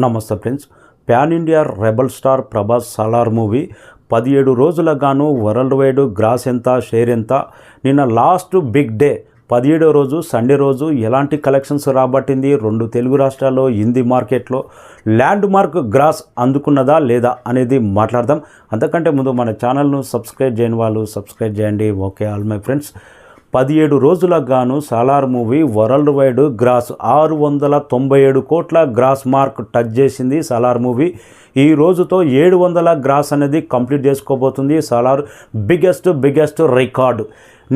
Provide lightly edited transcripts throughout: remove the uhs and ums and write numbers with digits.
నమస్తే friends. Pan India rebel star Prabhas Salaar movie 17 రోజులకు గాను వరల్డ్ వైడ్ గ్రాస్ ఎంత, షేర్ ఎంత, నిన్న లాస్ట్ బిగ్ డే 17వ రోజు సండే రోజు ఎలాంటి కలెక్షన్స్ రాబట్టింది, 2 తెలుగు రాష్ట్రాల్లో హిందీ మార్కెట్లో ల్యాండ్ మార్క్ గ్రాస్ అందుకున్నదా లేదా అనేది మాట్లాడదాం. అంతకంటే ముందు మన ఛానల్ను సబ్స్క్రైబ్ చేయని వాళ్ళు సబ్స్క్రైబ్ చేయండి. Okay all my friends. 17 రోజులకు గాను Salaar movie world wide gross 697 కోట్ల గ్రాస్ మార్క్ టచ్ చేసింది. సాలార్ మూవీ ఈ రోజుతో 700 గ్రాస్ అనేది కంప్లీట్ చేసుకోబోతుంది. Salaar biggest record.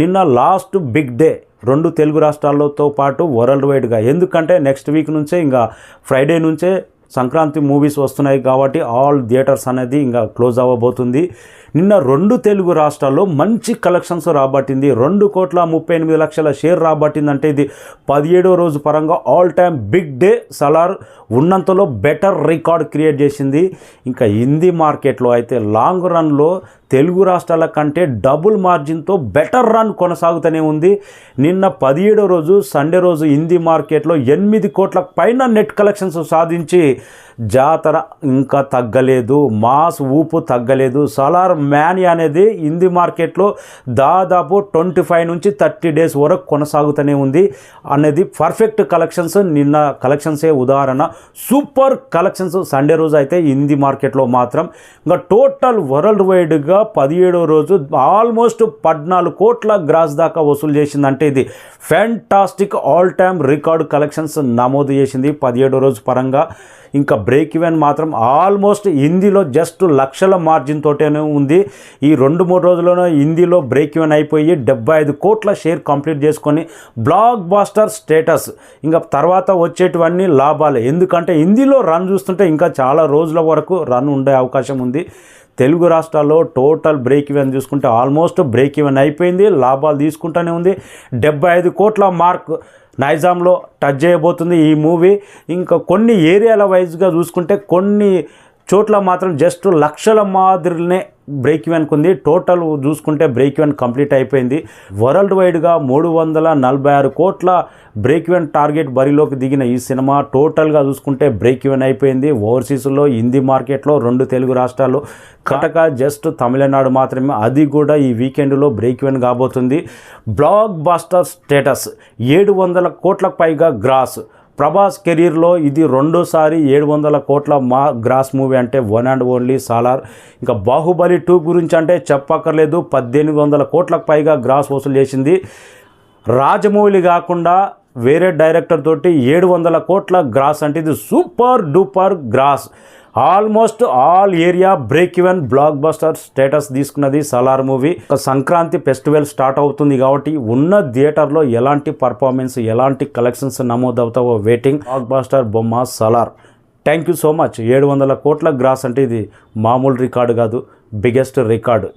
నిన్న లాస్ట్ బిగ్ డే 2 తెలుగు రాష్ట్రాలతో పాటు వరల్డ్ వైడ్గా, ఎందుకంటే నెక్స్ట్ వీక్ నుంచే ఇంకా ఫ్రైడే నుంచే సంక్రాంతి మూవీస్ వస్తున్నాయి కాబట్టి ఆల్ థియేటర్స్ అనేది ఇంకా క్లోజ్ అవ్వబోతుంది. నిన్న 2 తెలుగు రాష్ట్రాల్లో మంచి కలెక్షన్స్ రాబట్టింది. 2,38,00,000 షేర్ రాబట్టిందంటే ఇది 17వ రోజు పరంగా all time big day. Salaar ఉన్నంతలో బెటర్ రికార్డ్ క్రియేట్ చేసింది. ఇంకా హిందీ మార్కెట్లో అయితే లాంగ్ రన్లో తెలుగు రాష్ట్రాల కంటే డబుల్ మార్జిన్తో బెటర్ రన్ కొనసాగుతూనే ఉంది. నిన్న 17వ రోజు సండే రోజు హిందీ మార్కెట్లో 8 కోట్ల పైన నెట్ కలెక్షన్స్ సాధించి జాతర ఇంకా తగ్గలేదు, మాస్ ఊపు తగ్గలేదు. సాలార్ మ్యానీ అనేది హిందీ మార్కెట్లో దాదాపు 25 నుంచి 30 డేస్ వరకు కొనసాగుతూనే ఉంది అనేది పర్ఫెక్ట్ కలెక్షన్స్. నిన్న కలెక్షన్సే ఉదాహరణ. సూపర్ కలెక్షన్స్ సండే రోజు అయితే హిందీ మార్కెట్లో మాత్రం. ఇంకా టోటల్ వరల్డ్ వైడ్గా 17వ రోజు ఆల్మోస్ట్ 14 కోట్ల గ్రాస్ దాకా వసూలు చేసిందంటే ఇది fantastic all time record collections నమోదు చేసింది 17వ రోజు పరంగా. ఇంకా బ్రేక్ ఈవెన్ మాత్రం ఆల్మోస్ట్ హిందీలో జస్ట్ లక్షల మార్జిన్ తోటనే ఉంది. ఈ 2-3 రోజుల్లోనే హిందీలో బ్రేక్ ఈవెన్ అయిపోయి 75 కోట్ల షేర్ కంప్లీట్ చేసుకొని బ్లాక్ బాస్టర్ స్టేటస్. ఇంకా తర్వాత వచ్చేటివన్నీ లాభాలే, ఎందుకంటే హిందీలో రన్ చూస్తుంటే ఇంకా చాలా రోజుల వరకు రన్ ఉండే అవకాశం ఉంది. తెలుగు రాష్ట్రాల్లో టోటల్ బ్రేక్ ఈవెన్ చూసుకుంటే ఆల్మోస్ట్ బ్రేక్ ఈవెన్ అయిపోయింది, లాభాలు తీసుకుంటూనే ఉంది. 75 కోట్ల మార్క్ నైజాంలో టచ్ చేయబోతుంది ఈ మూవీ. ఇంకా కొన్ని ఏరియాల వైజ్గా చూసుకుంటే కొన్ని చోట్ల మాత్రం జస్ట్ లక్షల మాదిరినే బ్రేక్ ఈవెన్కి ఉంది. టోటల్ చూసుకుంటే బ్రేక్ ఈవెన్ కంప్లీట్ అయిపోయింది. వరల్డ్ వైడ్గా 346 కోట్ల బ్రేక్ ఈవెన్ టార్గెట్ బరిలోకి దిగిన ఈ సినిమా టోటల్గా చూసుకుంటే బ్రేక్ ఈవెన్ అయిపోయింది. ఓవర్సీస్లో హిందీ మార్కెట్లో 2 తెలుగు రాష్ట్రాల్లో కటక జస్ట్ తమిళనాడు మాత్రమే, అది కూడా ఈ వీకెండ్లో బ్రేక్ ఈవెన్ కాబోతుంది. బ్లాక్ బాస్టర్ స్టేటస్ 700 కోట్లకు పైగా గ్రాస్. ప్రభాస్ కెరీర్లో ఇది 2సారి 700 కోట్ల గ్రాస్ మూవీ అంటే వన్ అండ్ ఓన్లీ సాలార్. ఇంకా బాహుబలి 2 గురించి అంటే చెప్పక్కర్లేదు, 1800 కోట్లకు పైగా గ్రాస్ వసూలు చేసింది. రాజమౌళి కాకుండా వేరే డైరెక్టర్ తోటి 700 కోట్ల గ్రాస్ అంటే ఇది super duper gross. Almost all area break even blockbuster status తీసుకున్నది Salaar movie. Sankranti festival start అవుతుంది కాబట్టి ఉన్న థియేటర్లో ఎలాంటి పర్ఫార్మెన్స్, ఎలాంటి కలెక్షన్స్ నమోదవుతావో వెయిటింగ్. బ్లాక్ బస్టర్ బొమ్మ Salaar. Thank you so much. 700 కోట్ల గ్రాస్ అంటే ఇది మామూలు రికార్డు కాదు, బిగ్గెస్ట్ రికార్డు.